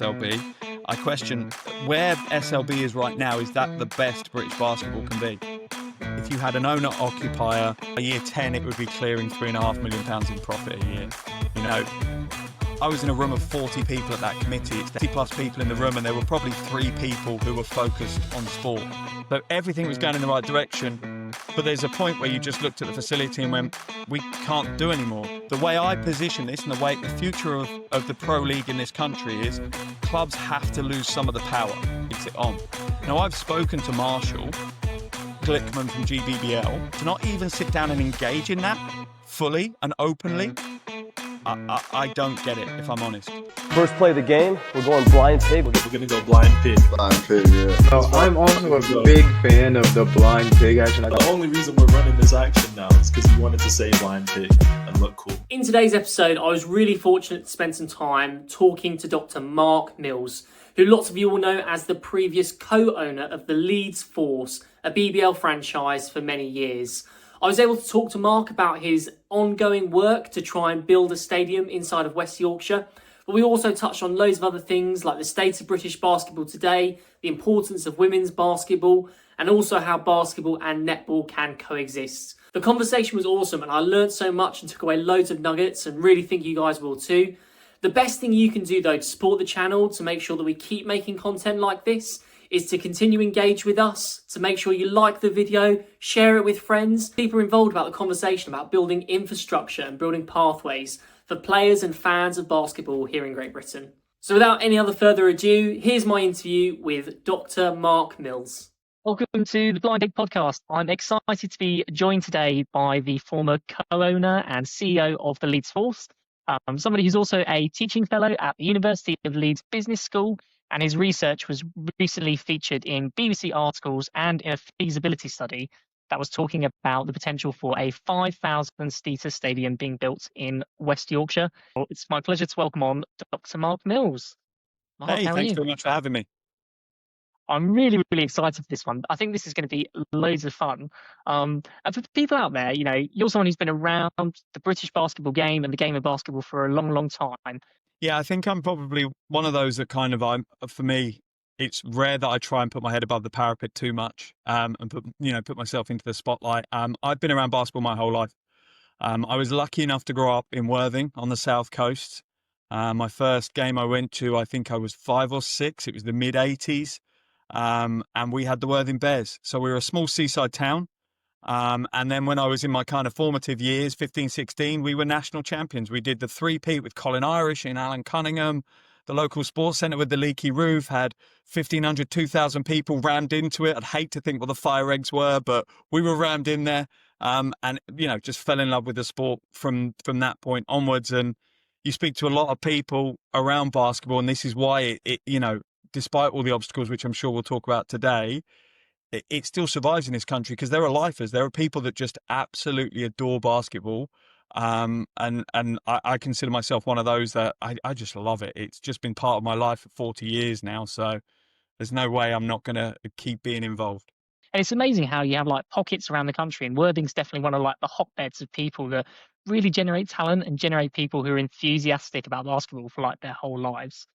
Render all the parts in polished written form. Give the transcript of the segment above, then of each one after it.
SLB. I question where SLB is right now. Is that the best British basketball can be? If you had an owner-occupier, a year 10, it would be clearing £3.5 million in profit a year. You know, I was in a room of 40 people at that committee. It's 50 plus people in the room, and there were probably 3 people who were focused on sport. So everything was going in the right direction. But there's a point where you just looked at the facility and went, we can't do anymore. The way I position this and the future of the pro league in this country is clubs have to lose some of the power. It's it on. Now, I've spoken to Marshall Glickman from GBBL to not even sit down and engage in that fully and openly. I don't get it, if I'm honest. First play of the game, we're going blind pig. We're going to go blind pig. Blind pig, yeah. So I'm also a big fan of the blind pig action. The only reason we're running this action now is because we wanted to say blind pig and look cool. In today's episode, I was really fortunate to spend some time talking to Dr. Mark Mills, who lots of you will know as the previous co-owner of the Leeds Force, a BBL franchise for many years. I was able to talk to Mark about his ongoing work to try and build a stadium inside of West Yorkshire, but we also touched on loads of other things like the state of British basketball today, the importance of women's basketball, and also how basketball and netball can coexist. The conversation was awesome and I learned so much and took away loads of nuggets, and really think you guys will too. The best thing you can do though to support the channel, to make sure that we keep making content like this, is to continue engage with us, to make sure you like the video, share it with friends. People are involved about the conversation about building infrastructure and building pathways for players and fans of basketball here in Great Britain. So without any other further ado, here's my interview with Dr. Mark Mills. Welcome to the Blind Pig podcast. I'm excited to be joined today by the former co-owner and CEO of the Leeds Force, somebody who's also a teaching fellow at the University of Leeds Business School, and his research was recently featured in BBC articles and in a feasibility study that was talking about the potential for a 5,000-seater stadium being built in West Yorkshire. Well, it's my pleasure to welcome on Dr. Mark Mills. Mark, Hey, thanks very much for having me. I'm really, really excited for this one. I think this is going to be loads of fun. And for people out there, you know, you're someone who's been around the British basketball game and the game of basketball for a long, long time. Yeah, I think I'm probably one of those that for me, it's rare that I try and put my head above the parapet too much and put myself into the spotlight. I've been around basketball my whole life. I was lucky enough to grow up in Worthing on the south coast. My first game I went to, I think I was 5 or 6. It was the mid-'80s. And we had the Worthing Bears. So we were a small seaside town. And then when I was in my kind of formative years, 15, 16, we were national champions. We did the three-peat with Colin Irish and Alan Cunningham. The local sports centre with the leaky roof had 1,500, 2,000 people rammed into it. I'd hate to think what the fire eggs were, but we were rammed in there. And, you know, just fell in love with the sport from that point onwards. And you speak to a lot of people around basketball, and this is why it you know, despite all the obstacles, which I'm sure we'll talk about today, it still survives in this country because there are lifers. There are people that just absolutely adore basketball. And I consider myself one of those that I just love it. It's just been part of my life for 40 years now. So there's no way I'm not going to keep being involved. And it's amazing how you have like pockets around the country, and Worthing's definitely one of like the hotbeds of people that really generate talent and generate people who are enthusiastic about basketball for like their whole lives.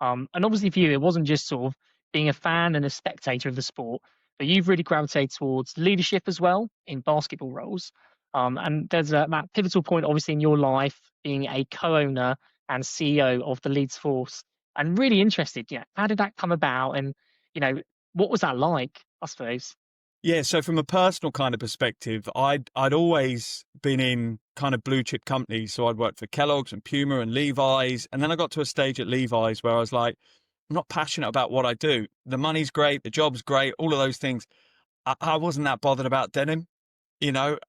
And obviously for you, it wasn't just sort of being a fan and a spectator of the sport, but you've really gravitated towards leadership as well in basketball roles. And there's that pivotal point, obviously, in your life, being a co-owner and CEO of the Leeds Force. I'm really interested, how did that come about? And, you know, what was that like, I suppose? Yeah, so from a personal kind of perspective, I'd always been in kind of blue chip companies. So I'd worked for Kellogg's and Puma and Levi's. And then I got to a stage at Levi's where I was like, I'm not passionate about what I do. The money's great, the job's great, all of those things. I wasn't that bothered about denim. You know,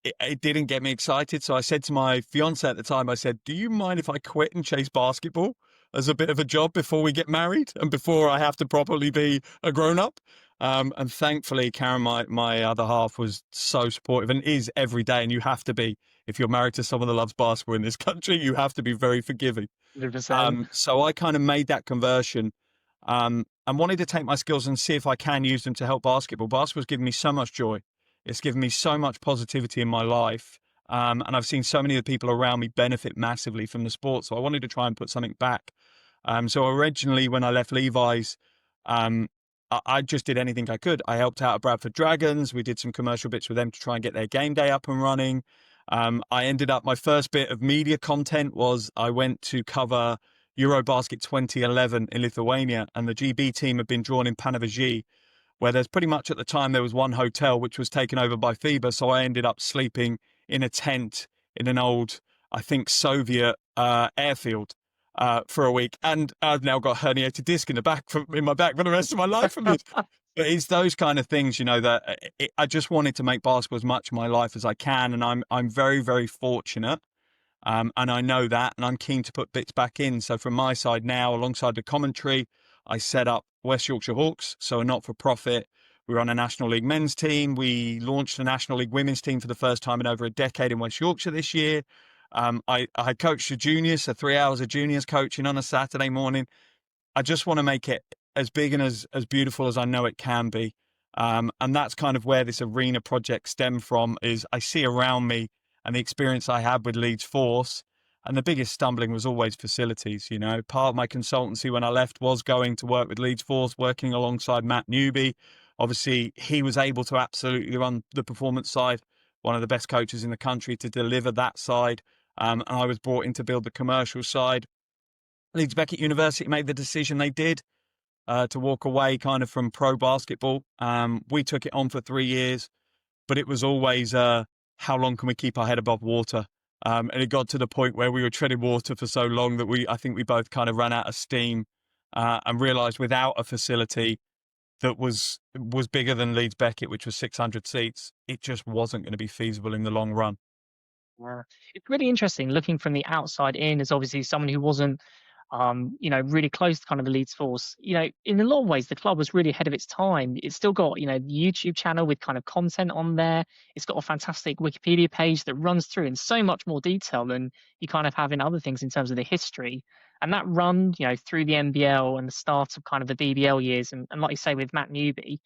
it didn't get me excited. So I said to my fiance at the time, I said, do you mind if I quit and chase basketball as a bit of a job before we get married and before I have to properly be a grown up? And thankfully, Karen, my other half, was so supportive and is every day. And you have to be, if you're married to someone that loves basketball in this country, you have to be very forgiving. 100%. So I kind of made that conversion and wanted to take my skills and see if I can use them to help basketball. Basketball's given me so much joy. It's given me so much positivity in my life. And I've seen so many of the people around me benefit massively from the sport. So I wanted to try and put something back. So originally, when I left Levi's, um, I just did anything I could. I helped out at Bradford Dragons. We did some commercial bits with them to try and get their game day up and running. I ended up, my first bit of media content was I went to cover Eurobasket 2011 in Lithuania, and the GB team had been drawn in Panevėžys, where there's pretty much at the time there was one hotel which was taken over by FIBA. So I ended up sleeping in a tent in an old, I think, Soviet airfield for a week. And I've now got herniated disc in my back for the rest of my life from it. But it's those kind of things, that I just wanted to make basketball as much of my life as I can. And I'm very, very fortunate. And I know that, and I'm keen to put bits back in. So from my side now, alongside the commentary, I set up West Yorkshire Hawks, so a not-for-profit. We run a National League men's team. We launched a National League women's team for the first time in over a decade in West Yorkshire this year. I coached the juniors, so 3 hours of juniors coaching on a Saturday morning. I just want to make it as big and as beautiful as I know it can be. And that's kind of where this arena project stemmed from, is I see around me and the experience I had with Leeds Force. And the biggest stumbling was always facilities. Part of my consultancy when I left was going to work with Leeds Force, working alongside Matt Newby. Obviously, he was able to absolutely run the performance side, one of the best coaches in the country to deliver that side. And I was brought in to build the commercial side. Leeds Beckett University made the decision they did to walk away kind of from pro basketball. We took it on for 3 years, but it was always how long can we keep our head above water? And it got to the point where we were treading water for so long that I think we both kind of ran out of steam and realised without a facility that was bigger than Leeds Beckett, which was 600 seats, it just wasn't going to be feasible in the long run. Yeah. It's really interesting looking from the outside in as obviously someone who wasn't, really close to kind of the Leeds Force. In a lot of ways, the club was really ahead of its time. It's still got, the YouTube channel with kind of content on there. It's got a fantastic Wikipedia page that runs through in so much more detail than you kind of have in other things in terms of the history. And that run, through the NBL and the start of kind of the BBL years, and like you say with Matt Newby,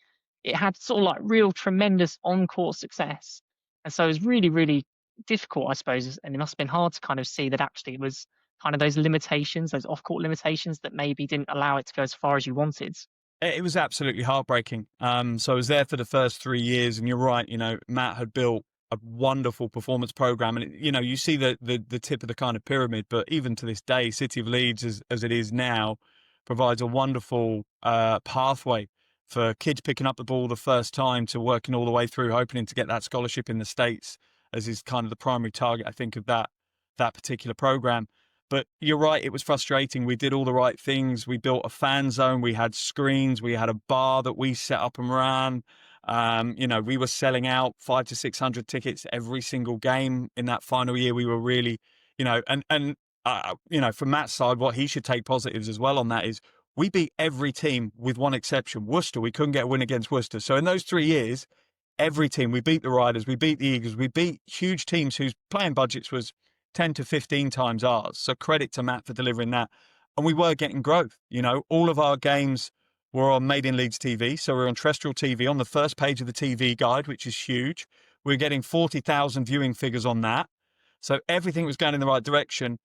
it had sort of like real tremendous on-court success. And so it was really, really difficult, I suppose, and it must have been hard to kind of see that actually it was kind of those limitations, those off-court limitations that maybe didn't allow it to go as far as you wanted. It was absolutely heartbreaking. So I was there for the first 3 years, and you're right. Matt had built a wonderful performance program, and you see the tip of the kind of pyramid. But even to this day, City of Leeds, as it is now, provides a wonderful pathway for kids picking up the ball the first time to working all the way through, hoping to get that scholarship in the States, as is kind of the primary target, I think, of that particular program. But you're right, it was frustrating. We did all the right things. We built a fan zone. We had screens. We had a bar that we set up and ran. We were selling out 500 to 600 tickets every single game in that final year. We were really, from Matt's side, what he should take positives as well on that is we beat every team with one exception. Worcester, we couldn't get a win against Worcester. So in those 3 years, every team, we beat the Riders, we beat the Eagles, we beat huge teams whose playing budgets was 10 to 15 times ours. So credit to Matt for delivering that. And we were getting growth. All of our games were on Made in Leeds TV. So we're on terrestrial TV on the first page of the TV guide, which is huge. We're getting 40,000 viewing figures on that. So everything was going in the right direction.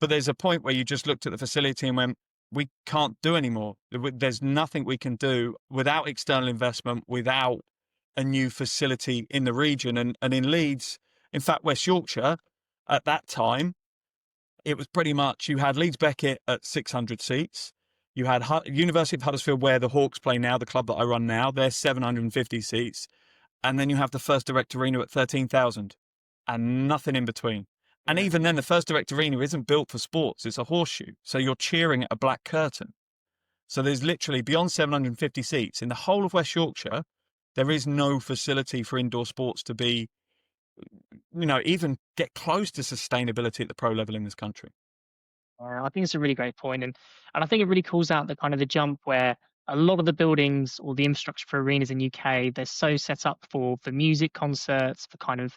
But there's a point where you just looked at the facility and went, we can't do anymore. There's nothing we can do without external investment, without a new facility in the region. And in Leeds, in fact, West Yorkshire, at that time, it was pretty much, you had Leeds Beckett at 600 seats. You had University of Huddersfield, where the Hawks play now, the club that I run now, they're 750 seats. And then you have the First Direct Arena at 13,000 and nothing in between. And even then, the First Direct Arena isn't built for sports. It's a horseshoe. So you're cheering at a black curtain. So there's literally beyond 750 seats. In the whole of West Yorkshire, there is no facility for indoor sports to be, even get close to sustainability at the pro level in this country. I think it's a really great point, and I think it really calls out the kind of the jump where a lot of the buildings or the infrastructure for arenas in UK, they're so set up for music concerts, for kind of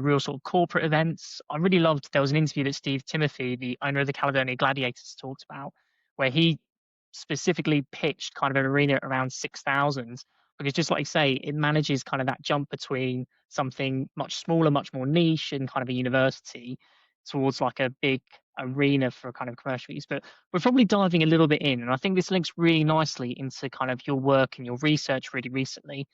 real sort of corporate events. I really loved, there was an interview that Steve Timothy, the owner of the Caledonia Gladiators, talked about, where he specifically pitched kind of an arena at around 6,000, because just like you say, it manages kind of that jump between something much smaller, much more niche, and kind of a university, towards like a big arena for kind of commercial use. But we're probably diving a little bit in, and I think this links really nicely into kind of your work and your research really recently.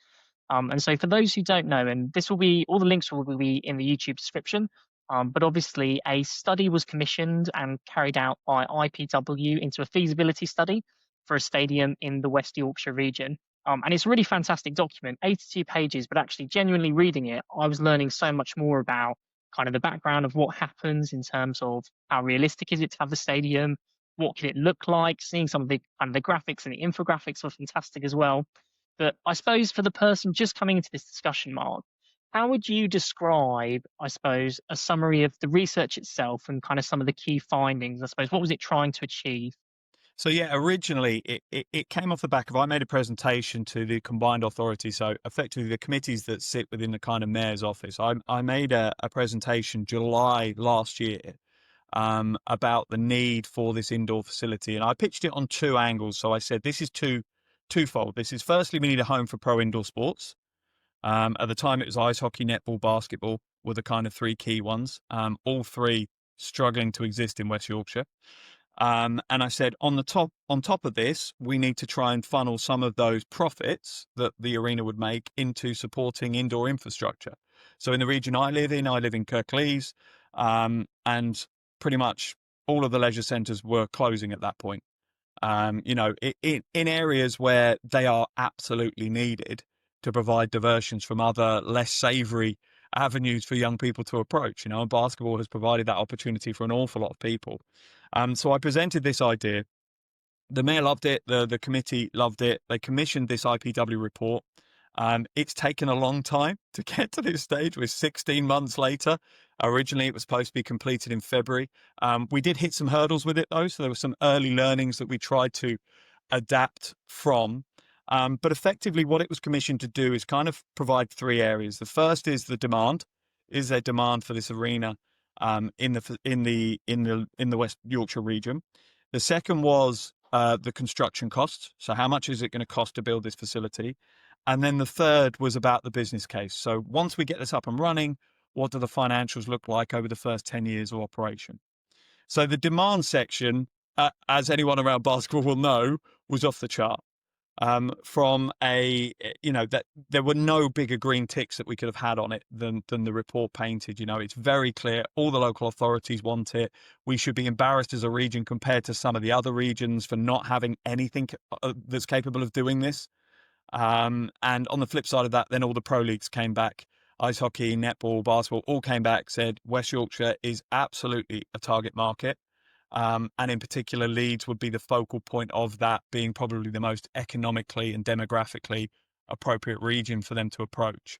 And so for those who don't know, and this will be all the links will be in the YouTube description. But obviously, a study was commissioned and carried out by IPW into a feasibility study for a stadium in the West Yorkshire region. And it's a really fantastic document, 82 pages, but actually genuinely reading it, I was learning so much more about kind of the background of what happens in terms of how realistic is it to have the stadium, what can it look like, seeing some of the kind of the graphics and the infographics were fantastic as well. But I suppose for the person just coming into this discussion, Mark, how would you describe, I suppose, a summary of the research itself and kind of some of the key findings? I suppose, what was it trying to achieve? So yeah, originally it came off the back of I made a presentation to the combined authority, so effectively the committees that sit within the kind of mayor's office. I made a presentation July last year about the need for this indoor facility, and I pitched it on two angles. So I said this is twofold. This is firstly we need a home for pro indoor sports. At the time it was ice hockey, netball, basketball were the kind of three key ones. All three struggling to exist in West Yorkshire. And I said, on top of this, we need to try and funnel some of those profits that the arena would make into supporting indoor infrastructure. So in the region I live in Kirklees, and pretty much all of the leisure centres were closing at that point. In areas where they are absolutely needed to provide diversions from other less savoury avenues for young people to approach. And basketball has provided that opportunity for an awful lot of people. So I presented this idea. The mayor loved it. The committee loved it. They commissioned this IPW report. It's taken a long time to get to this stage. We're 16 months later. Originally, it was supposed to be completed in February. We did hit some hurdles with it, though. So there were some early learnings that we tried to adapt from. But effectively, what it was commissioned to do is kind of provide three areas. The first is the demand. Is there demand for this arena in the West Yorkshire region? The second was the construction costs. So how much is it going to cost to build this facility? And then the third was about the business case. So once we get this up and running, what do the financials look like over the first 10 years of operation? So the demand section, as anyone around basketball will know, was off the chart. That there were no bigger green ticks that we could have had on it than the report painted. It's very clear. All the local authorities want it. We should be embarrassed as a region compared to some of the other regions for not having anything that's capable of doing this. And on the flip side of that, then all the pro leagues came back. Ice hockey, netball, basketball, all came back, said West Yorkshire is absolutely a target market. And in particular, Leeds would be the focal point of that, being probably the most economically and demographically appropriate region for them to approach.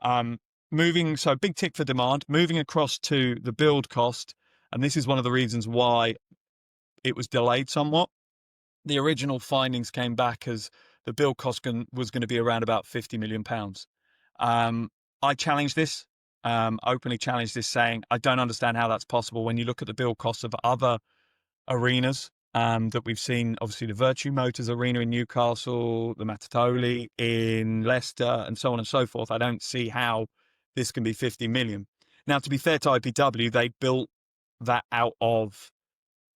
So big tick for demand, moving across to the build cost. And this is one of the reasons why it was delayed somewhat. The original findings came back as the build cost was going to be around about £50 million. I challenged this, openly challenged this, saying, I don't understand how that's possible when you look at the build costs of other arenas that we've seen, obviously the Virtue Motors Arena in Newcastle, the Matatoli in Leicester, and so on and so forth. I don't see how this can be 50 million. Now, to be fair to IPW, they built that out of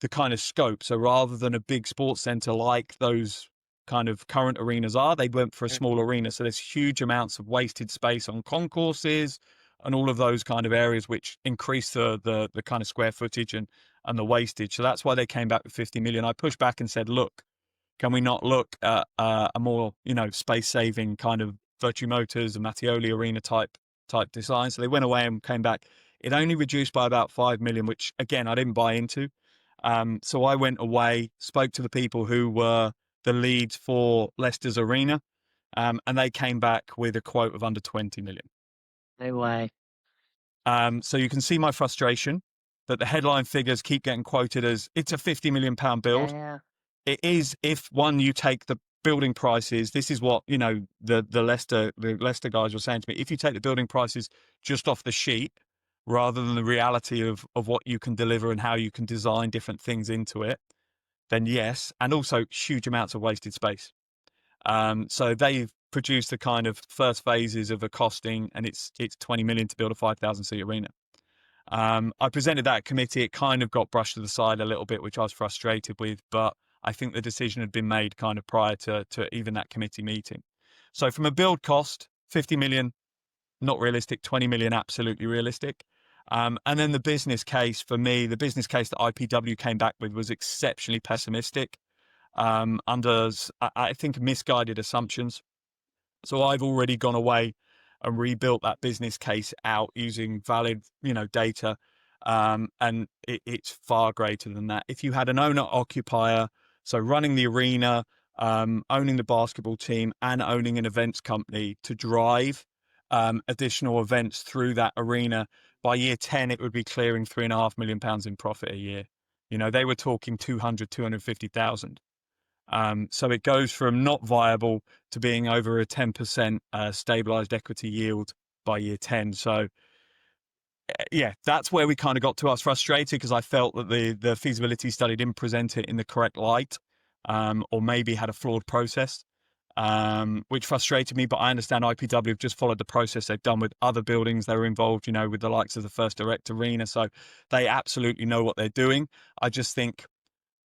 the kind of scope. So rather than a big sports centre like those kind of current arenas are, they went for a small arena. So there's huge amounts of wasted space on concourses and all of those kind of areas, which increase the kind of square footage and the wastage. So that's why they came back with 50 million. I pushed back and said, look, can we not look at a more, space saving kind of Virtue Motors and Mattioli Arena type design? So they went away and came back. It only reduced by about 5 million, which again, I didn't buy into. So I went away, spoke to the people who were the leads for Leicester's arena, and they came back with a quote of under 20 million. No way. So you can see my frustration that the headline figures keep getting quoted as it's a £50 million build. Yeah. It is if you take the building prices. This is what the Leicester guys were saying to me. If you take the building prices just off the sheet, rather than the reality of what you can deliver and how you can design different things into it, then yes, and also huge amounts of wasted space. So they've produced the kind of first phases of a costing, and it's 20 million to build a 5,000 seat arena. I presented that at committee. It kind of got brushed to the side a little bit, which I was frustrated with, but I think the decision had been made kind of prior to even that committee meeting. So from a build cost, 50 million, not realistic, 20 million, absolutely realistic. And then the business case for me, the business case that IPW came back with was exceptionally pessimistic, under, I think, misguided assumptions. So I've already gone away and rebuilt that business case out using valid, data. And it's far greater than that. If you had an owner occupier, so running the arena, owning the basketball team and owning an events company to drive additional events through that arena, by year 10, it would be clearing £3.5 million in profit a year. They were talking 250,000. So it goes from not viable to being over a 10% stabilized equity yield by year 10. So yeah, that's where we kind of got to. I was frustrated because I felt that the feasibility study didn't present it in the correct light, or maybe had a flawed process, which frustrated me. But I understand IPW have just followed the process they've done with other buildings they were involved, with the likes of the First Direct Arena. So they absolutely know what they're doing. I just think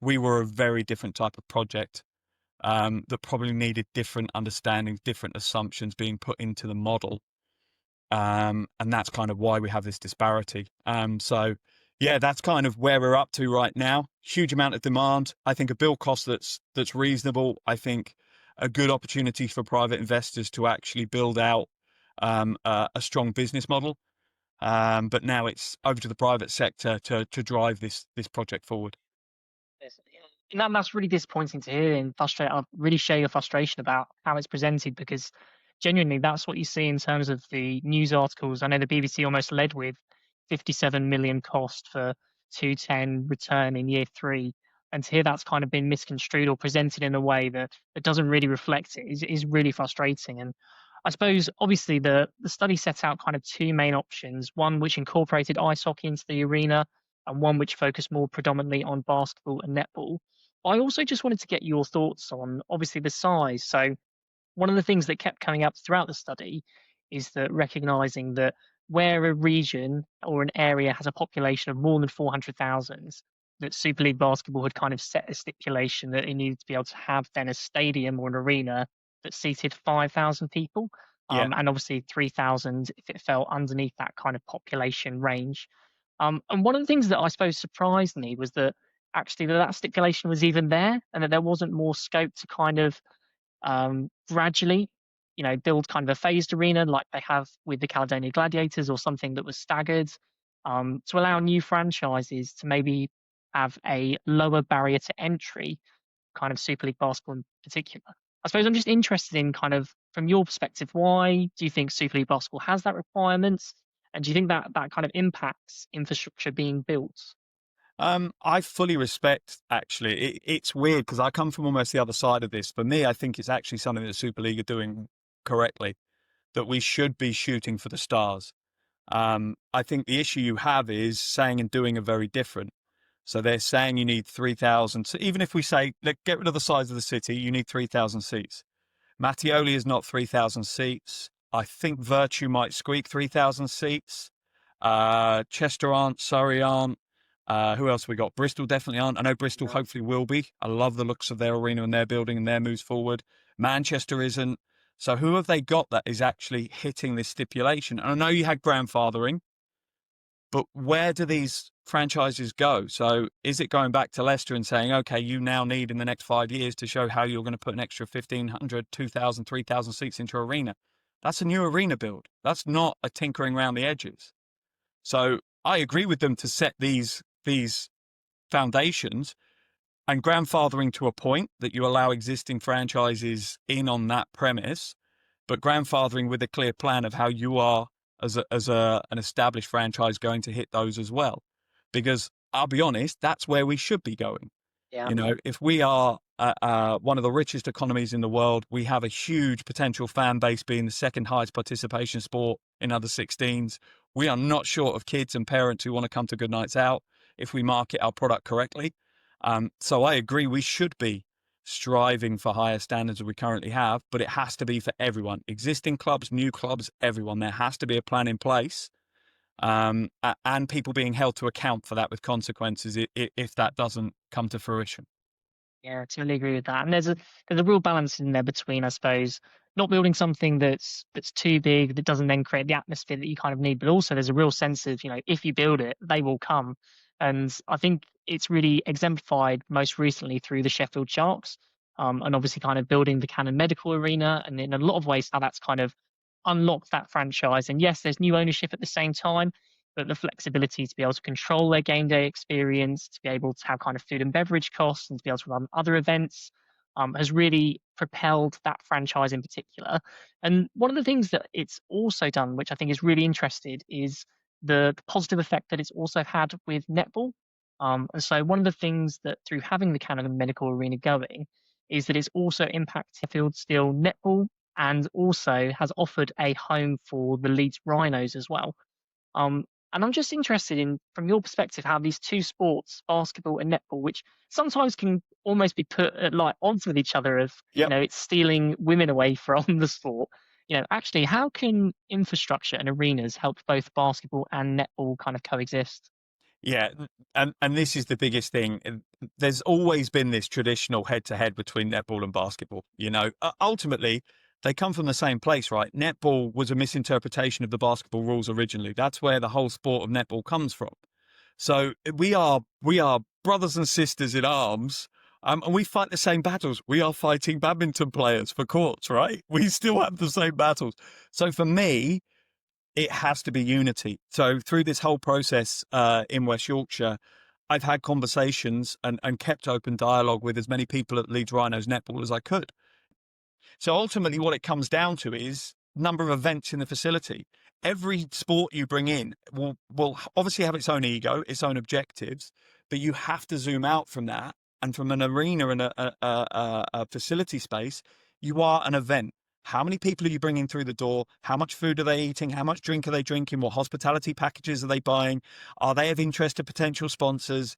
we were a very different type of project, that probably needed different understandings, different assumptions being put into the model. And that's kind of why we have this disparity. So yeah, that's kind of where we're up to right now. Huge amount of demand. I think a build cost that's reasonable. I think a good opportunity for private investors to actually build out a strong business model. But now it's over to the private sector to drive this project forward. Yes, yeah. And that's really disappointing to hear and frustrating. I really share your frustration about how it's presented, because genuinely that's what you see in terms of the news articles. I know the BBC almost led with 57 million cost for 210 return in year 3. And to hear that's kind of been misconstrued or presented in a way that doesn't really reflect it is really frustrating. And I suppose obviously the study set out kind of two main options, one which incorporated ice hockey into the arena and one which focused more predominantly on basketball and netball. I also just wanted to get your thoughts on obviously the size. So one of the things that kept coming up throughout the study is that recognizing that where a region or an area has a population of more than 400,000, that Super League basketball had kind of set a stipulation that it needed to be able to have then a stadium or an arena that seated 5,000 people. Yeah. And obviously 3,000 if it fell underneath that kind of population range. And one of the things that I suppose surprised me was that actually that stipulation was even there, and that there wasn't more scope to kind of gradually, build kind of a phased arena like they have with the Caledonia Gladiators, or something that was staggered, to allow new franchises to maybe have a lower barrier to entry, kind of Super League basketball in particular. I suppose I'm just interested in kind of, from your perspective, why do you think Super League basketball has that requirement? And do you think that kind of impacts infrastructure being built? I fully respect, actually. It's weird because I come from almost the other side of this. For me, I think it's actually something that Super League are doing correctly, that we should be shooting for the stars. I think the issue you have is saying and doing are very different. So they're saying you need 3,000. So even if we say, get rid of the size of the city, you need 3,000 seats. Mattioli is not 3,000 seats. I think Virtue might squeak 3,000 seats. Chester aren't, Surrey aren't. Who else we got? Bristol definitely aren't. I know Bristol hopefully will be. I love the looks of their arena and their building and their moves forward. Manchester isn't. So who have they got that is actually hitting this stipulation? And I know you had grandfathering, but where do these franchises go? So is it going back to Leicester and saying, okay, you now need in the next 5 years to show how you're going to put an extra 1,500, 2,000, 3,000 seats into your arena? That's a new arena build. That's not a tinkering around the edges. So I agree with them to set these foundations and grandfathering to a point that you allow existing franchises in on that premise, but grandfathering with a clear plan of how you are as an established franchise going to hit those as well. Because I'll be honest, that's where we should be going. Yeah. If we are one of the richest economies in the world, we have a huge potential fan base, being the second highest participation sport in under 16s. We are not short of kids and parents who want to come to good nights out if we market our product correctly. So I agree, we should be striving for higher standards than we currently have, but it has to be for everyone, existing clubs, new clubs, everyone. There has to be a plan in place. and people being held to account for that with consequences if that doesn't come to fruition. Yeah, I totally agree with that. And there's a real balance in there between, I suppose, not building something that's too big that doesn't then create the atmosphere that you kind of need, but also there's a real sense of, if you build it, they will come. And I think it's really exemplified most recently through the Sheffield Sharks, and obviously kind of building the Cannon Medical Arena, and in a lot of ways how that's kind of unlocked that franchise. And yes, there's new ownership at the same time, but the flexibility to be able to control their game day experience, to be able to have kind of food and beverage costs, and to be able to run other events, has really propelled that franchise in particular. And one of the things that it's also done, which I think is really interested, is the positive effect that it's also had with netball. And so one of the things that through having the Canada Medical Arena going is that it's also impacted Field Steel netball, and also has offered a home for the Leeds Rhinos as well. Um, and I'm just interested in, from your perspective, how these two sports, basketball and netball, which sometimes can almost be put at like odds with each other, of Yep. it's stealing women away from the sport. Actually, how can infrastructure and arenas help both basketball and netball kind of coexist? Yeah, and this is the biggest thing. There's always been this traditional head-to-head between netball and basketball. Ultimately, they come from the same place, right? Netball was a misinterpretation of the basketball rules originally. That's where the whole sport of netball comes from. So we are brothers and sisters in arms, and we fight the same battles. We are fighting badminton players for courts, right? We still have the same battles. So for me, it has to be unity. So through this whole process in West Yorkshire, I've had conversations and kept open dialogue with as many people at Leeds Rhinos netball as I could. So ultimately what it comes down to is number of events in the facility. Every sport you bring in will obviously have its own ego, its own objectives, but you have to zoom out from that. And from an arena and a facility space, you are an event. How many people are you bringing through the door? How much food are they eating? How much drink are they drinking? What hospitality packages are they buying? Are they of interest to potential sponsors?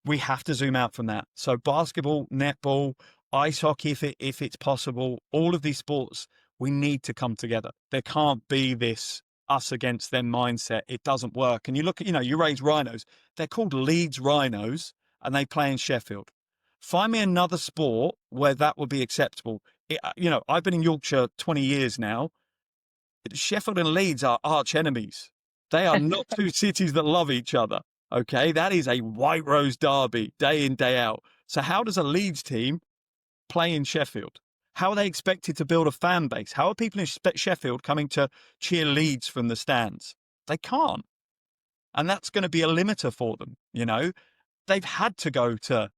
We have to zoom out from that. So basketball, netball, ice hockey, if it's possible, all of these sports, we need to come together. There can't be this us against them mindset. It doesn't work. And you look at, you raise Rhinos. They're called Leeds Rhinos, and they play in Sheffield. Find me another sport where that would be acceptable. I've been in Yorkshire 20 years now. Sheffield and Leeds are arch enemies. They are not two cities that love each other. Okay, that is a White Rose derby day in, day out. So how does a Leeds team play in Sheffield? How are they expected to build a fan base? How are people in Sheffield coming to cheer Leeds from the stands? They can't. And that's going to be a limiter for them. They've had to go to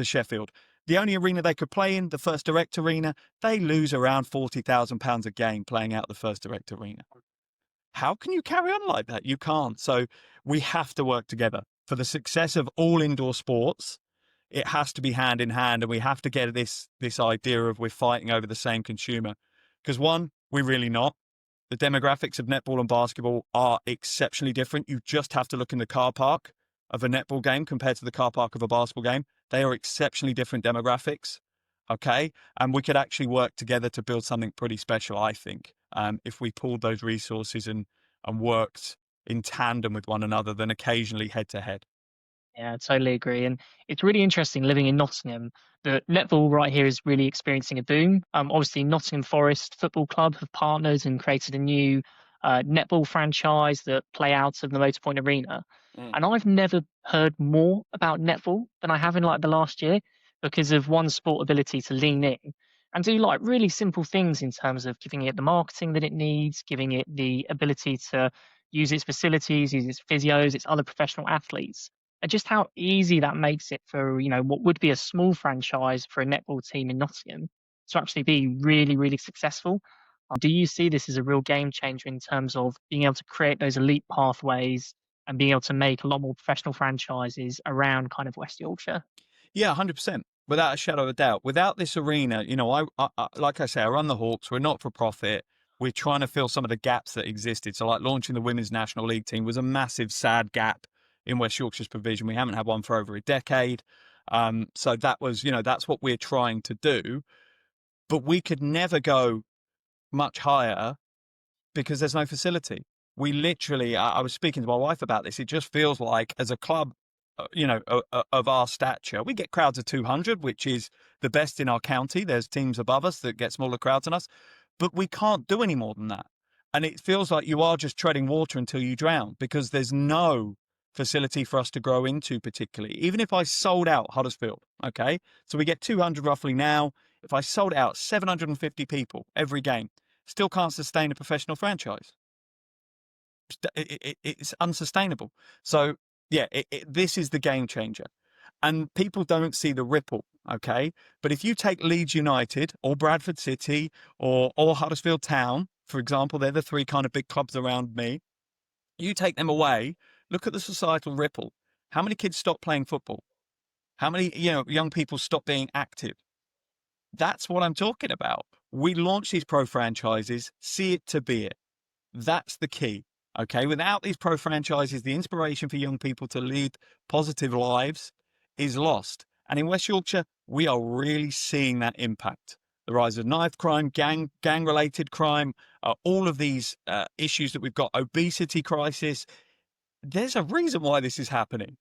Sheffield. The only arena they could play in, the First Direct Arena, they lose around £40,000 a game playing out the First Direct Arena. How can you carry on like that? You can't. So we have to work together for the success of all indoor sports. It has to be hand in hand, and we have to get this idea of we're fighting over the same consumer. Because one, we're really not. The demographics of netball and basketball are exceptionally different. You just have to look in the car park of a netball game compared to the car park of a basketball game. They are exceptionally different demographics. Okay. And we could actually work together to build something pretty special, I think, if we pooled those resources and worked in tandem with one another than occasionally head to head. Yeah, I totally agree. And it's really interesting living in Nottingham that netball right here is really experiencing a boom. Obviously, Nottingham Forest Football Club have partnered and created a new netball franchise that play out of the Motorpoint Arena. And I've never heard more about netball than I have in like the last year, because of one sport ability to lean in and do like really simple things in terms of giving it the marketing that it needs, giving it the ability to use its facilities, use its physios, its other professional athletes, and just how easy that makes it for, what would be a small franchise for a netball team in Nottingham to actually be really, really successful. Do you see this as a real game changer in terms of being able to create those elite pathways and being able to make a lot more professional franchises around kind of West Yorkshire? Yeah, 100%. Without a shadow of a doubt. Without this arena, I like I say, I run the Hawks. We're not for profit. We're trying to fill some of the gaps that existed. So like launching the Women's National League team was a massive, sad gap in West Yorkshire's provision. We haven't had one for over a decade. So that was, that's what we're trying to do. But we could never go much higher because there's no facility. We literally, I was speaking to my wife about this. It just feels like as a club, of our stature, we get crowds of 200, which is the best in our county. There's teams above us that get smaller crowds than us, but we can't do any more than that. And it feels like you are just treading water until you drown, because there's no facility for us to grow into particularly. Even if I sold out Huddersfield, okay, so we get 200 roughly now. If I sold out 750 people every game, still can't sustain a professional franchise. It's unsustainable. So yeah, this is the game changer, and people don't see the ripple. Okay, but if you take Leeds United or Bradford City or Huddersfield Town, for example, they're the three kind of big clubs around me. You take them away, look at the societal ripple. How many kids stop playing football? How many young people stop being active? That's what I'm talking about. We launch these pro franchises, see it to be it. That's the key. Okay. Without these pro franchises, the inspiration for young people to lead positive lives is lost. And in West Yorkshire, we are really seeing that impact. The rise of knife crime, gang related crime, all of these issues that we've got, obesity crisis. There's a reason why this is happening.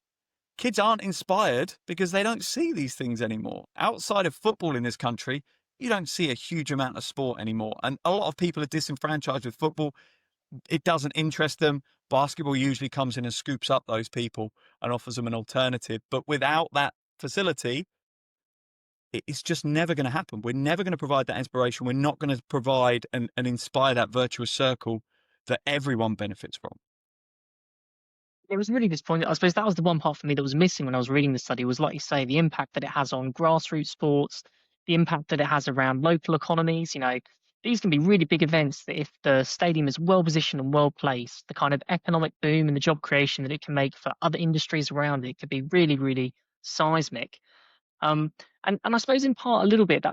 Kids aren't inspired because they don't see these things anymore. Outside of football in this country, you don't see a huge amount of sport anymore. And a lot of people are disenfranchised with football. It doesn't interest them. Basketball usually comes in and scoops up those people and offers them an alternative. But without that facility, it's just never going to happen. We're never going to provide that inspiration. We're not going to provide and inspire that virtuous circle that everyone benefits from. It was really disappointing. I suppose that was the one part for me that was missing when I was reading the study was, like you say, the impact that it has on grassroots sports, the impact that it has around local economies. These can be really big events that if the stadium is well positioned and well placed, the kind of economic boom and the job creation that it can make for other industries around it could be really, really seismic. And I suppose in part a little bit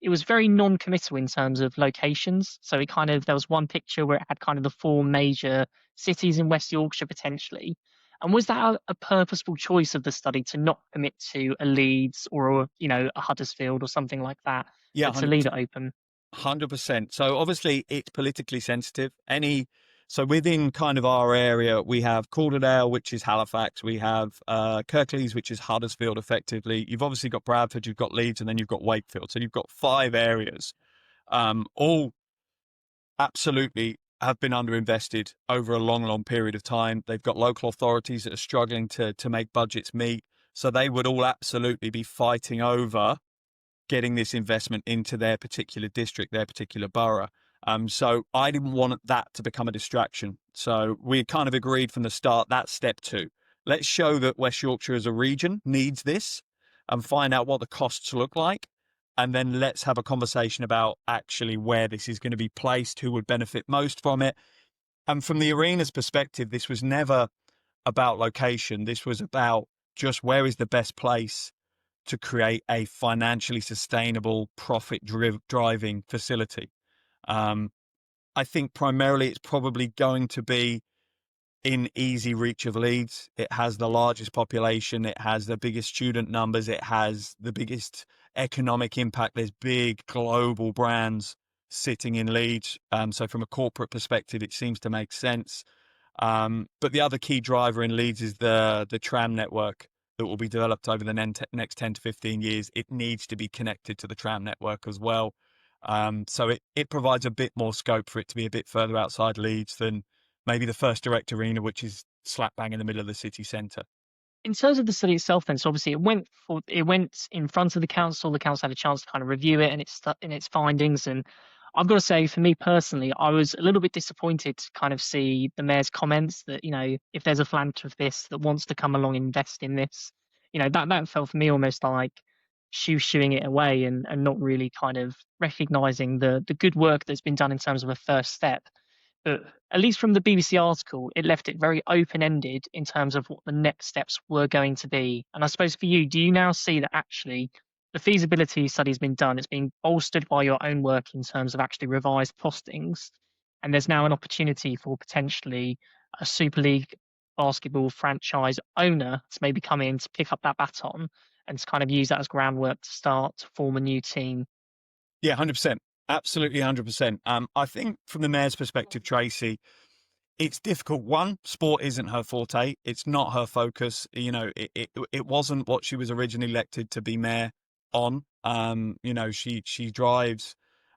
it was very non-committal in terms of locations. So there was one picture where it had kind of the four major cities in West Yorkshire potentially. And was that a purposeful choice of the study to not commit to a Leeds or a Huddersfield or something like that, Yeah, but to leave it open? 100%. So obviously it's politically sensitive. So within kind of our area, we have Calderdale, which is Halifax. We have Kirklees, which is Huddersfield, effectively. You've obviously got Bradford, you've got Leeds, and then you've got Wakefield. So you've got 5 areas, all absolutely have been underinvested over a long, long period of time. They've got local authorities that are struggling to make budgets meet. So they would all absolutely be fighting over getting this investment into their particular district, their particular borough. So I didn't want that to become a distraction. So we kind of agreed from the start, that's step 2. Let's show that West Yorkshire as a region needs this and find out what the costs look like. And then let's have a conversation about actually where this is going to be placed, who would benefit most from it. And from the arena's perspective, this was never about location. This was about just where is the best place to create a financially sustainable, profit-driving facility. I think primarily it's probably going to be in easy reach of Leeds. It has the largest population. It has the biggest student numbers. It has the biggest economic impact. There's big global brands sitting in Leeds. So from a corporate perspective, it seems to make sense. But the other key driver in Leeds is the tram network that will be developed over the next 10 to 15 years. It needs to be connected to the tram network as well. So it provides a bit more scope for it to be a bit further outside Leeds than maybe the First Direct Arena, which is slap bang in the middle of the city centre. In terms of the study itself, then, so obviously it went in front of the council. The council had a chance to kind of review it and its findings. And I've got to say, for me personally, I was a little bit disappointed to kind of see the mayor's comments that if there's a philanthropist that wants to come along and invest in this, that felt for me almost like shooing it away and not really kind of recognizing the good work that's been done in terms of a first step. But at least from the BBC article, it left it very open-ended in terms of what the next steps were going to be. And I suppose for you, do you now see that actually the feasibility study has been done, it's being bolstered by your own work in terms of actually revised costings, and there's now an opportunity for potentially a Super League basketball franchise owner to maybe come in to pick up that baton and to kind of use that as groundwork to start to form a new team? Yeah, 100%. Absolutely 100%. I think from the mayor's perspective, Tracy, It's difficult. One, sport isn't her forte. It's not her focus. You know, it wasn't what she was originally elected to be mayor on. You know, she drives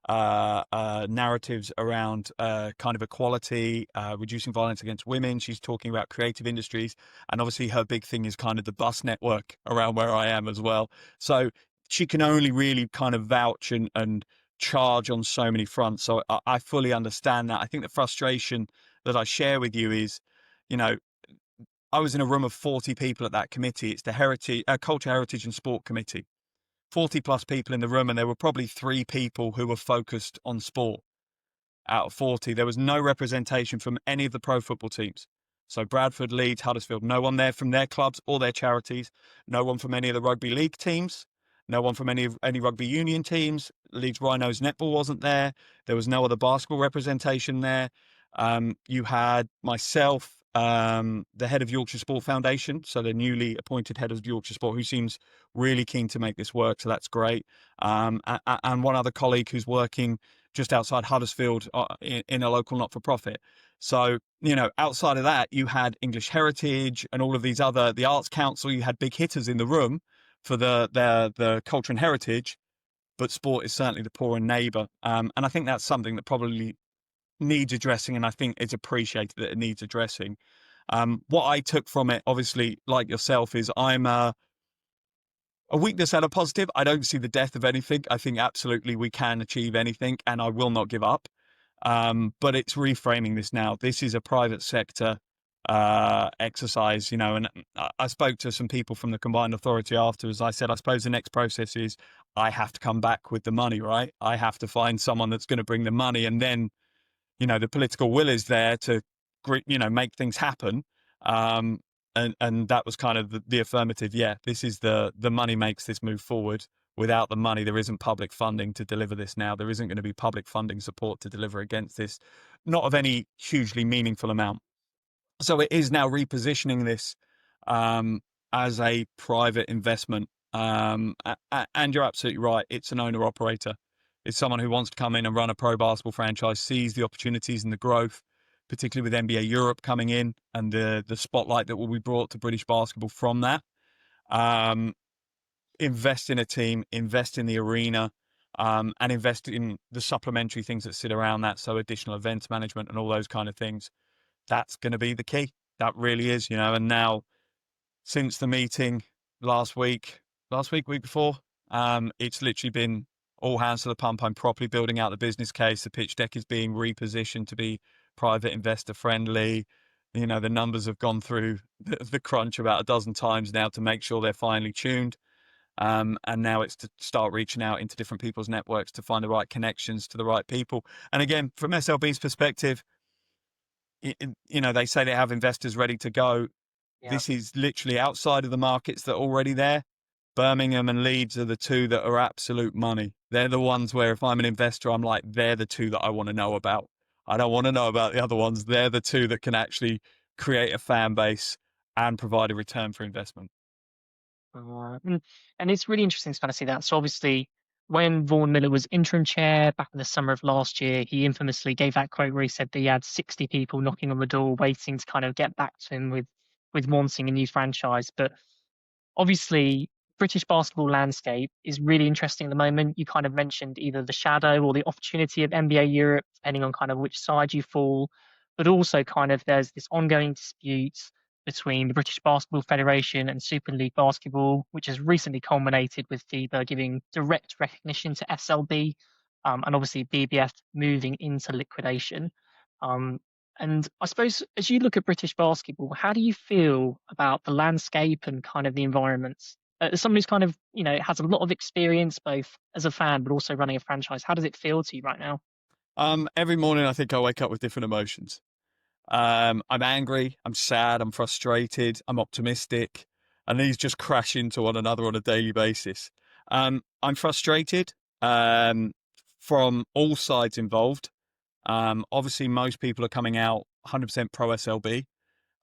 narratives around kind of equality, reducing violence against women. She's talking about creative industries, and obviously her big thing is kind of the bus network around where I am as well. So she can only really kind of vouch and charge on so many fronts. So I fully understand that. I think the frustration that I share with you is, you know, I was in a room of 40 people at that committee. It's the Culture, Heritage and Sport Committee. 40 plus people in the room, and there were probably 3 people who were focused on sport out of 40. There was no representation from any of the pro football teams. So Bradford, Leeds, Huddersfield, no one there from their clubs or their charities, no one from any of the rugby league teams, no one from any rugby union teams. Leeds Rhinos netball wasn't there. There was no other basketball representation there. You had myself, the head of Yorkshire Sport Foundation, so the newly appointed head of Yorkshire Sport, who seems really keen to make this work, so that's great. And one other colleague who's working just outside Huddersfield in a local not-for-profit. So, you know, outside of that, you had English Heritage and all of these other, the Arts Council. You had big hitters in the room for the culture and heritage, but sport is certainly the poorer neighbour. And I think that's something that probably needs addressing, and I think it's appreciated that it needs addressing. What I took from it, obviously, like yourself, is I'm a weakness and a positive. I don't see the death of anything. I think absolutely we can achieve anything, and I will not give up. But it's reframing this now. This is a private sector exercise, you know, and I spoke to some people from the combined authority afterwards. I said, I suppose the next process is I have to come back with the money, right? I have to find someone that's going to bring the money, and then, you know, the political will is there to, you know, make things happen. And that was kind of the affirmative. Yeah, this is the money makes this move forward. Without the money, there isn't public funding to deliver this now. There isn't going to be public funding support to deliver against this, not of any hugely meaningful amount. So it is now repositioning this as a private investment. And you're absolutely right. It's an owner operator. It's someone who wants to come in and run a pro basketball franchise, sees the opportunities and the growth, particularly with NBA Europe coming in and the spotlight that will be brought to British basketball from that. Invest in a team, invest in the arena, and invest in the supplementary things that sit around that. So additional events management and all those kind of things. That's going to be the key. That really is, you know. And now, since the meeting week before, it's literally been all hands to the pump. I'm properly building out the business case. The pitch deck is being repositioned to be private investor friendly. You know, the numbers have gone through the crunch about a dozen times now to make sure they're finely tuned. And now it's to start reaching out into different people's networks to find the right connections to the right people. And again, from SLB's perspective, you know, they say they have investors ready to go. Yeah. This is literally outside of the markets that are already there. Birmingham and Leeds are the 2 that are absolute money. They're the ones where if I'm an investor, I'm like, they're the 2 that I want to know about. I don't want to know about the other ones. They're the 2 that can actually create a fan base and provide a return for investment. And it's really interesting to kind of see that. So obviously, when Vaughan Miller was interim chair back in the summer of last year, he infamously gave that quote where he said that he had 60 people knocking on the door, waiting to kind of get back to him with wanting a new franchise. But obviously, British basketball landscape is really interesting at the moment. You kind of mentioned either the shadow or the opportunity of NBA Europe, depending on kind of which side you fall. But also kind of there's this ongoing dispute between the British Basketball Federation and Super League Basketball, which has recently culminated with FIBA giving direct recognition to SLB, and obviously BBF moving into liquidation. And I suppose as you look at British basketball, how do you feel about the landscape and kind of the environments? As someone who's kind of, you know, has a lot of experience both as a fan but also running a franchise, how does it feel to you right now? Every morning I think I wake up with different emotions. I'm angry, I'm sad, I'm frustrated, I'm optimistic, and these just crash into one another on a daily basis. I'm frustrated from all sides involved. Obviously, most people are coming out 100% pro SLB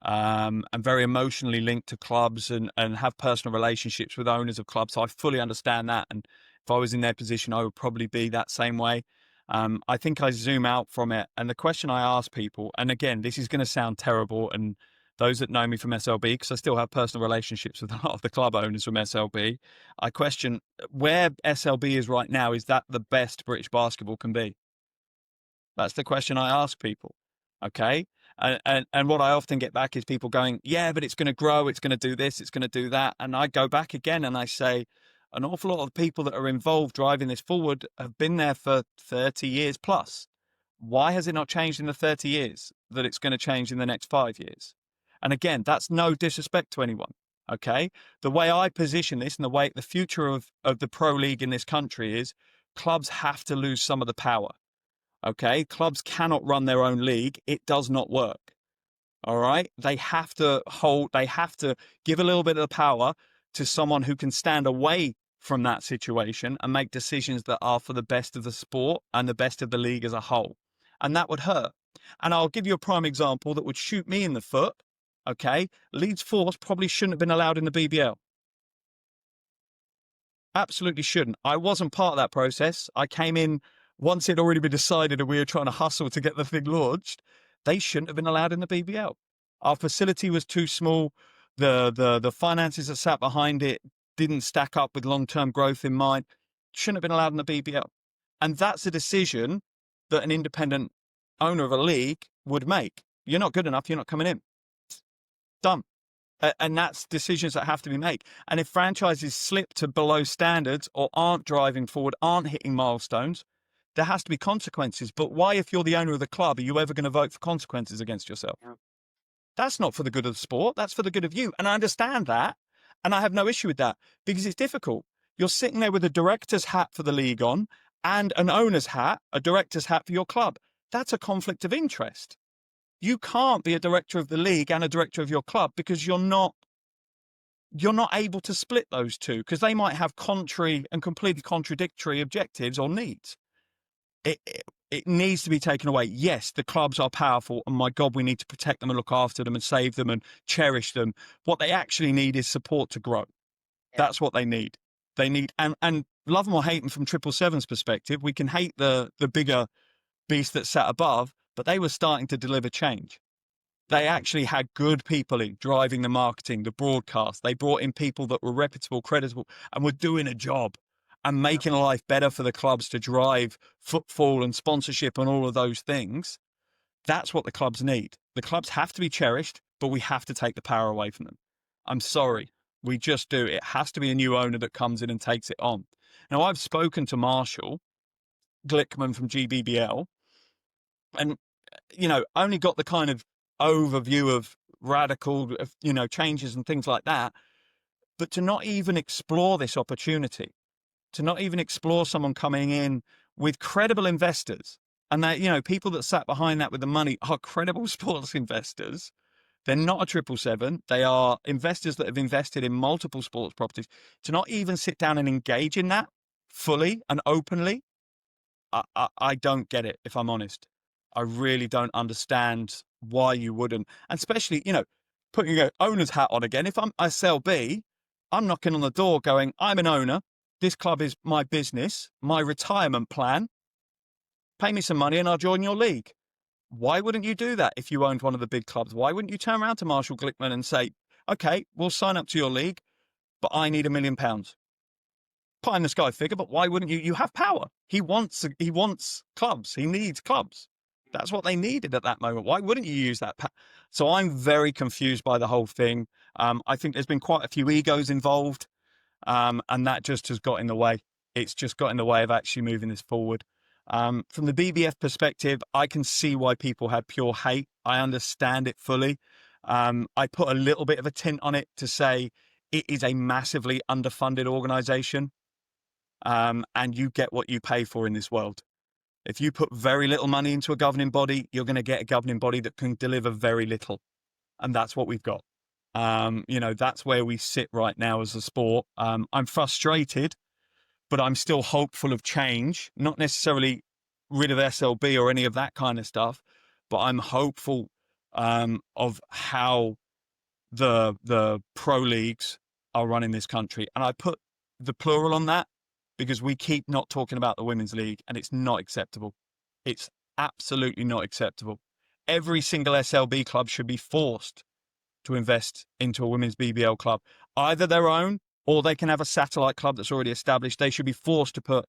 and very emotionally linked to clubs and have personal relationships with owners of clubs. So I fully understand that. And if I was in their position, I would probably be that same way. I think I zoom out from it. And the question I ask people, and again, this is going to sound terrible, and those that know me from SLB, because I still have personal relationships with a lot of the club owners from SLB, I question where SLB is right now. Is that the best British basketball can be? That's the question I ask people. Okay. And what I often get back is people going, yeah, but it's going to grow. It's going to do this. It's going to do that. And I go back again and I say, an awful lot of people that are involved driving this forward have been there for 30 years plus. Why has it not changed in the 30 years that it's going to change in the next 5 years? And again, that's no disrespect to anyone. Okay. The way I position this and the way the future of the pro league in this country is clubs have to lose some of the power. Okay. Clubs cannot run their own league. It does not work. All right. They have to give a little bit of the power to someone who can stand away from that situation and make decisions that are for the best of the sport and the best of the league as a whole. And that would hurt. And I'll give you a prime example that would shoot me in the foot. Okay. Leeds Force probably shouldn't have been allowed in the BBL. Absolutely shouldn't. I wasn't part of that process. I came in once it already been decided and we were trying to hustle to get the thing launched. They shouldn't have been allowed in the BBL. Our facility was too small. The finances that sat behind it didn't stack up with long-term growth in mind. Shouldn't have been allowed in the BBL. And that's a decision that an independent owner of a league would make. You're not good enough. You're not coming in. Done. And that's decisions that have to be made. And if franchises slip to below standards or aren't driving forward, aren't hitting milestones, there has to be consequences. But why, if you're the owner of the club, are you ever going to vote for consequences against yourself? Yeah. That's not for the good of the sport. That's for the good of you. And I understand that. And I have no issue with that because it's difficult. You're sitting there with a director's hat for the league on and an owner's hat, a director's hat for your club. That's a conflict of interest. You can't be a director of the league and a director of your club because you're not able to split those two because they might have contrary and completely contradictory objectives or needs. It needs to be taken away. Yes, the clubs are powerful and my God, we need to protect them and look after them and save them and cherish them. What they actually need is support to grow. Yeah. That's what they need. They need, and love them or hate them from 777's perspective, we can hate the bigger beast that sat above, but they were starting to deliver change. They actually had good people in driving the marketing, the broadcast. They brought in people that were reputable, creditable, and were doing a job and making life better for the clubs to drive footfall and sponsorship and all of those things. That's what the clubs need. The clubs have to be cherished, but we have to take the power away from them. I'm sorry. We just do. It has to be a new owner that comes in and takes it on. Now, I've spoken to Marshall Glickman from GBBL and, only got the kind of overview of radical, changes and things like that. But to not even explore this opportunity, to not even explore someone coming in with credible investors and that, people that sat behind that with the money are credible sports investors. They're not a 777. They are investors that have invested in multiple sports properties. To not even sit down and engage in that fully and openly, I don't get it, if I'm honest. I really don't understand why you wouldn't. And especially, putting your owner's hat on again. If I'm SLB, I'm knocking on the door going, I'm an owner. This club is my business, my retirement plan. Pay me some money and I'll join your league. Why wouldn't you do that if you owned one of the big clubs? Why wouldn't you turn around to Marshall Glickman and say, okay, we'll sign up to your league, but I need £1 million. Pie in the sky figure, but why wouldn't you? You have power. He wants clubs. He needs clubs. That's what they needed at that moment. Why wouldn't you use that? So I'm very confused by the whole thing. I think there's been quite a few egos involved, and that just has got in the way. It's just got in the way of actually moving this forward. From the BBF perspective, I can see why people had pure hate. I understand it fully. I put a little bit of a tint on it to say it is a massively underfunded organization, and you get what you pay for in this world. If you put very little money into a governing body, you're going to get a governing body that can deliver very little. And that's what we've got. That's where we sit right now as a sport. I'm frustrated, but I'm still hopeful of change, not necessarily rid of SLB or any of that kind of stuff, but I'm hopeful of how the pro leagues are running this country. And I put the plural on that because we keep not talking about the Women's League, and it's not acceptable. It's absolutely not acceptable. Every single SLB club should be forced to invest into a women's BBL club, either their own or they can have a satellite club that's already established. They should be forced to put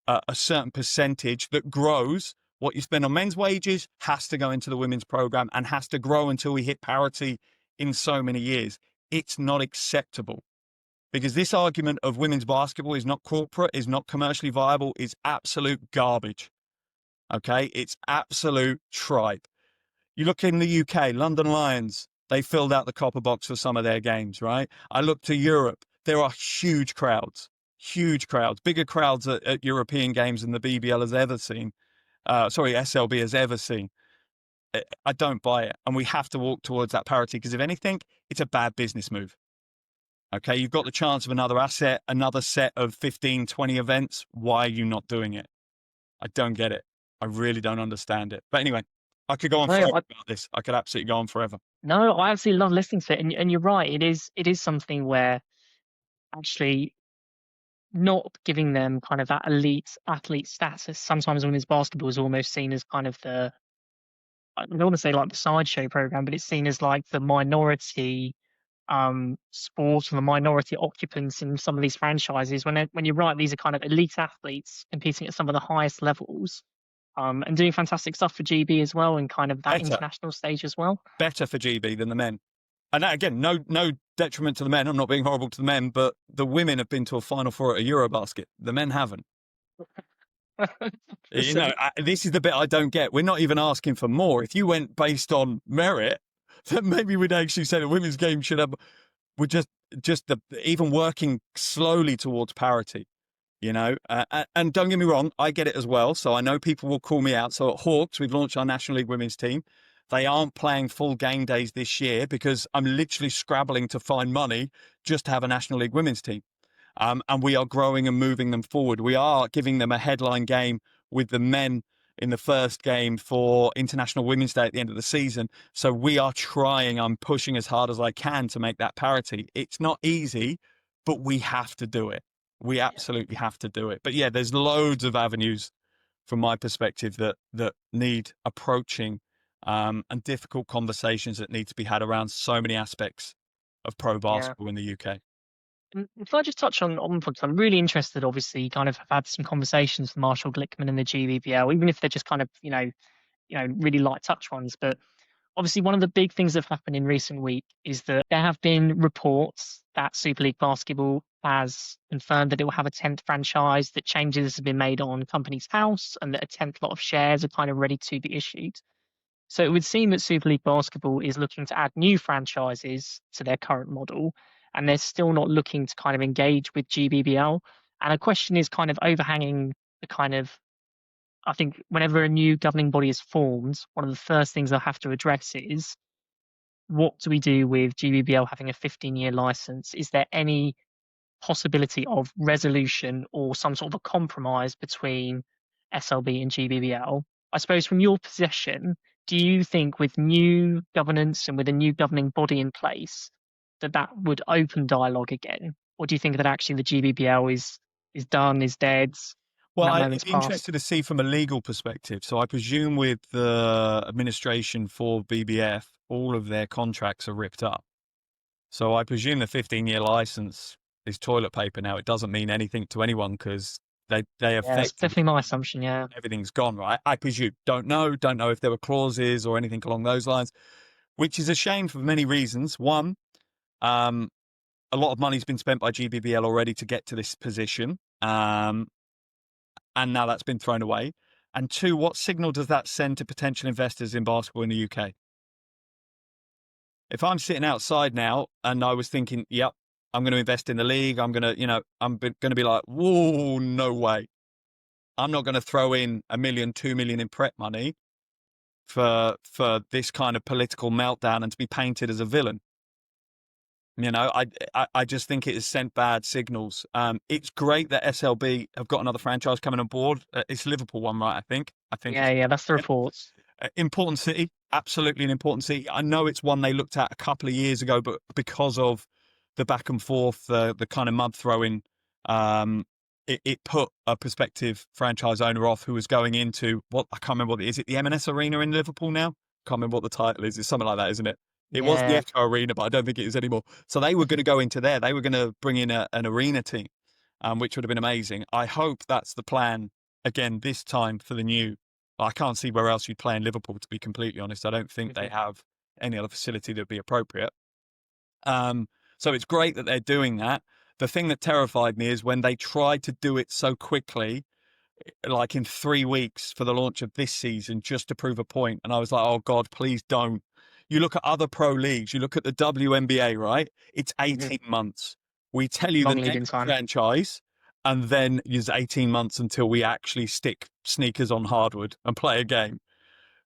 a certain percentage that grows. What you spend on men's wages has to go into the women's program and has to grow until we hit parity in so many years. It's not acceptable, because this argument of women's basketball is not corporate, is not commercially viable, is absolute garbage. Okay, it's absolute tripe. You look in the UK, London Lions, they filled out the copper box for some of their games, right? I look to Europe, there are huge crowds, bigger crowds at European games than the BBL has ever seen. SLB has ever seen. I don't buy it. And we have to walk towards that parity, because if anything, it's a bad business move. Okay, you've got the chance of another asset, another set of 15, 20 events. Why are you not doing it? I don't get it. I really don't understand it. But anyway, I could go on forever about this. I could absolutely go on forever. No, I absolutely love listening to it, and you're right. It is something where actually not giving them kind of that elite athlete status. Sometimes women's basketball is almost seen as kind of I don't want to say like the sideshow program, but it's seen as like the minority sport and the minority occupants in some of these franchises. When you're right, these are kind of elite athletes competing at some of the highest levels, and doing fantastic stuff for GB as well, and kind of that international stage as well. Better for GB than the men. And that, again, no detriment to the men. I'm not being horrible to the men, but the women have been to a Final Four at a Eurobasket. The men haven't. You know, this is the bit I don't get. We're not even asking for more. If you went based on merit, then maybe we'd actually say the women's game should have. We're just even working slowly towards parity. You know, and don't get me wrong, I get it as well. So I know people will call me out. So at Hawks, we've launched our National League women's team. They aren't playing full game days this year because I'm literally scrabbling to find money just to have a National League women's team. And we are growing and moving them forward. We are giving them a headline game with the men in the first game for International Women's Day at the end of the season. So we are trying, I'm pushing as hard as I can to make that parity. It's not easy, but we have to do it. We absolutely have to do it. But yeah, there's loads of avenues from my perspective that need approaching, and difficult conversations that need to be had around so many aspects of pro basketball in the UK. If I just touch on because I'm really interested, obviously, kind of have had some conversations with Marshall Glickman and the GBBL, even if they're just kind of, really light touch ones. But obviously, one of the big things that have happened in recent week is that there have been reports that Super League Basketball has confirmed that it will have a 10th franchise, that changes have been made on Company's House, and that a 10th lot of shares are kind of ready to be issued. So it would seem that Super League Basketball is looking to add new franchises to their current model, and they're still not looking to kind of engage with GBBL. And a question is kind of overhanging the kind of, I think whenever a new governing body is formed, one of the first things they'll have to address is, what do we do with GBBL having a 15-year license? Is there any possibility of resolution or some sort of a compromise between SLB and GBBL? I suppose from your position, do you think with new governance and with a new governing body in place that would open dialogue again? Or do you think that actually the GBBL is done, is dead? Well, I'd be interested to see from a legal perspective. So I presume with the administration for BBF, all of their contracts are ripped up. So I presume the 15-year license is toilet paper now. It doesn't mean anything to anyone because they affect. That's definitely my assumption. Yeah, everything's gone, right? I presume. Don't know if there were clauses or anything along those lines, which is a shame for many reasons. One, a lot of money's been spent by GBBL already to get to this position, and now that's been thrown away. And two, what signal does that send to potential investors in basketball in the UK? If I'm sitting outside now and I was thinking, yep, I'm going to invest in the league, I'm going to be like, whoa, no way. I'm not going to throw in $1 million, $2 million in prep money for this kind of political meltdown and to be painted as a villain. You know, I just think it has sent bad signals. It's great that SLB have got another franchise coming on board. It's Liverpool one, right? I think. Yeah, that's the reports. Important city, absolutely an important city. I know it's one they looked at a couple of years ago, but because of the back and forth, the kind of mud throwing, it put a prospective franchise owner off who was going into what I can't remember what it is. It the M&S Arena in Liverpool now? Can't remember what the title is. It's something like that, isn't it? It was the Yeah. Echo Arena, but I don't think it is anymore. So they were going to go into there. They were going to bring in an arena team, which would have been amazing. I hope that's the plan again this time for the new. I can't see where else you'd play in Liverpool, to be completely honest. I don't think they have any other facility that would be appropriate. So it's great that they're doing that. The thing that terrified me is when they tried to do it so quickly, like in 3 weeks for the launch of this season, just to prove a point. And I was like, oh God, please don't. You look at other pro leagues, you look at the WNBA, right? It's 18 months. We tell you Long the lead name in of the time. franchise, and then use 18 months until we actually stick sneakers on hardwood and play a game.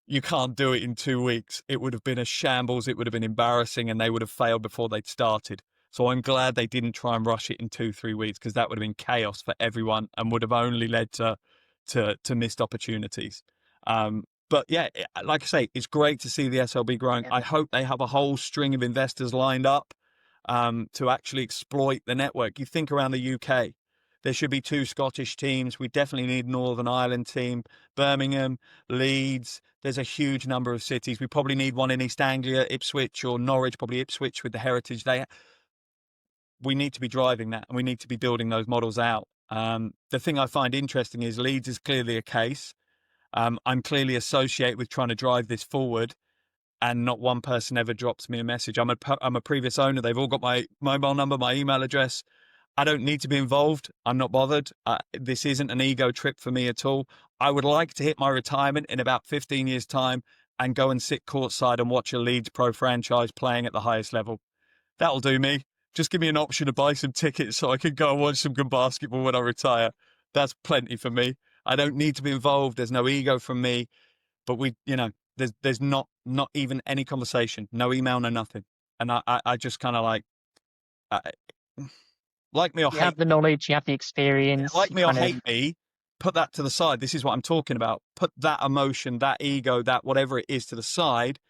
You can't do it in 2 weeks. It would have been a shambles. It would have been embarrassing, and they would have failed before they'd started. So I'm glad they didn't try and rush it in 2-3 weeks, because that would have been chaos for everyone and would have only led to missed opportunities. But yeah, like I say, it's great to see the SLB growing. I hope they have a whole string of investors lined up to actually exploit the network. You think around the UK, there should be 2 Scottish teams. We definitely need Northern Ireland team, Birmingham, Leeds. There's a huge number of cities. We probably need one in East Anglia, Ipswich, or Norwich, probably Ipswich with the heritage there. We need to be driving that, and we need to be building those models out. The thing I find interesting is Leeds is clearly a case. I'm clearly associated with trying to drive this forward, and not one person ever drops me a message. I'm a previous owner. They've all got my mobile number, my email address. I don't need to be involved. I'm not bothered. This isn't an ego trip for me at all. I would like to hit my retirement in about 15 years' time and go and sit courtside and watch a Leeds pro franchise playing at the highest level. That'll do me. Just give me an option to buy some tickets so I can go and watch some good basketball when I retire. That's plenty for me. I don't need to be involved. There's no ego from me. But there's not even any conversation, no email, no nothing. And I just kind of like me or You hate have the knowledge, you have the experience. like you me or kind of- hate me, put that to the side. This is what I'm talking about. Put that emotion, that ego, that whatever it is to the side,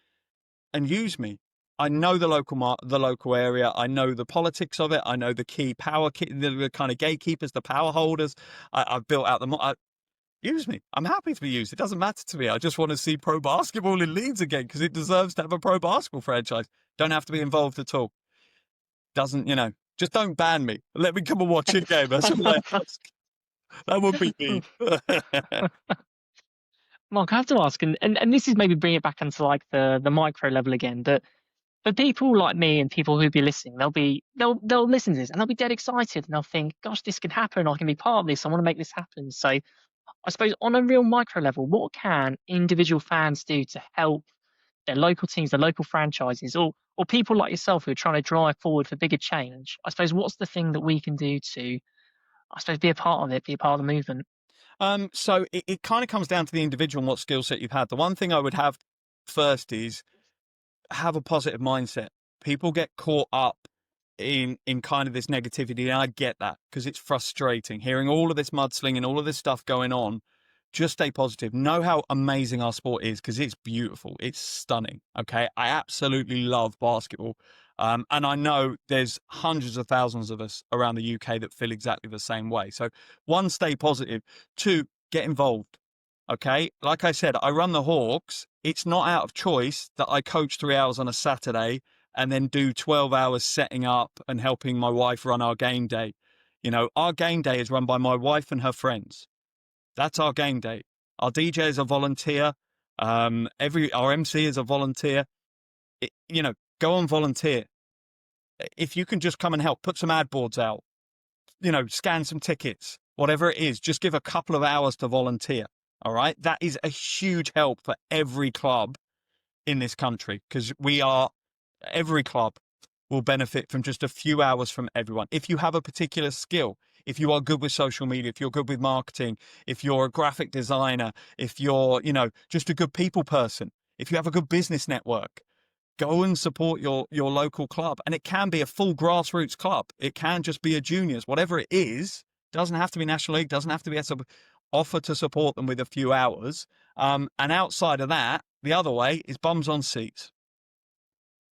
and use me. I know the local area. I know the politics of it. I know the key the kind of gatekeepers, the power holders. I've built out use me. I'm happy to be used. It doesn't matter to me. I just want to see pro basketball in Leeds again, because it deserves to have a pro basketball franchise. Don't have to be involved at all. Just don't ban me. Let me come and watch a game. That's all I ask. That would be me. Mark, I have to ask, and this is maybe bring it back into like the micro level again. That for people like me and people who'll be listening, they'll listen to this and they'll be dead excited and they'll think, "Gosh, this can happen. I can be part of this. I want to make this happen." So, I suppose on a real micro level, what can individual fans do to help their local teams, their local franchises, or people like yourself who are trying to drive forward for bigger change? I suppose what's the thing that we can do to, I suppose, be a part of it, be a part of the movement? So it kind of comes down to the individual and what skill set you've had. The one thing I would have first is have a positive mindset. People get caught up in kind of this negativity, and I get that, because it's frustrating hearing all of this mudslinging, all of this stuff going on. Just stay positive. Know how amazing our sport is, because it's beautiful. It's stunning. Okay, I absolutely love basketball, and I know there's hundreds of thousands of us around the UK that feel exactly the same way. So, 1, stay positive. 2, get involved. Okay, like I said, I run the Hawks. It's not out of choice that I coach 3 hours on a Saturday and then do 12 hours setting up and helping my wife run our game day. Our game day is run by my wife and her friends. That's our game day. Our DJ is a volunteer. Our MC is a volunteer. Go and volunteer. If you can just come and help, put some ad boards out, scan some tickets, whatever it is, just give a couple of hours to volunteer. All right. That is a huge help for every club in this country, because every club will benefit from just a few hours from everyone. If you have a particular skill, if you are good with social media, if you're good with marketing, if you're a graphic designer, if you're, just a good people person, if you have a good business network, go and support your local club. And it can be a full grassroots club. It can just be a juniors, whatever it is. Doesn't have to be National League, doesn't have to be SLB. Offer to support them with a few hours. And outside of that, the other way is bums on seats.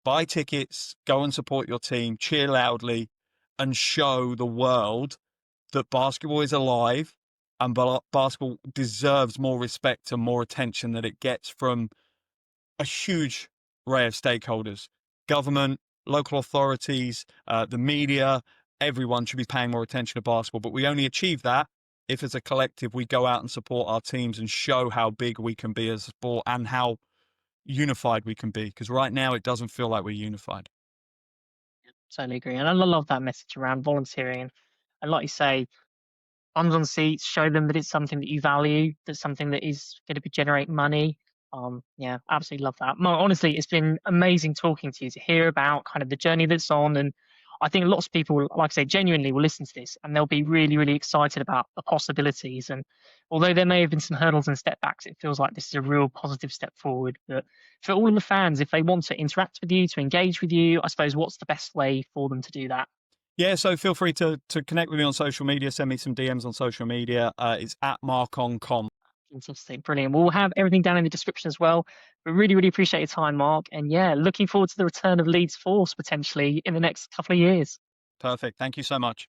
Buy tickets, go and support your team, cheer loudly, and show the world that basketball is alive and basketball deserves more respect and more attention that it gets from a huge array of stakeholders, government, local authorities, the media. Everyone should be paying more attention to basketball, but we only achieve that if as a collective we go out and support our teams and show how big we can be as a sport and how unified we can be, because right now it doesn't feel like we're unified. Totally agree. And I love that message around volunteering. And like you say, bums on seats, show them that it's something that you value, that's something that is going to generate money. Yeah, absolutely love that. Mark, honestly, it's been amazing talking to you to hear about kind of the journey that's on. And I think lots of people, like I say, genuinely will listen to this and they'll be really, really excited about the possibilities. And although there may have been some hurdles and step backs, it feels like this is a real positive step forward. But for all of the fans, if they want to interact with you, to engage with you, I suppose what's the best way for them to do that? Yeah, so feel free to connect with me on social media. Send me some DMs on social media. It's at markoncom. Fantastic, brilliant. We'll have everything down in the description as well. We really, really appreciate your time, Mark. And yeah, looking forward to the return of Leeds Force potentially in the next couple of years. Perfect. Thank you so much.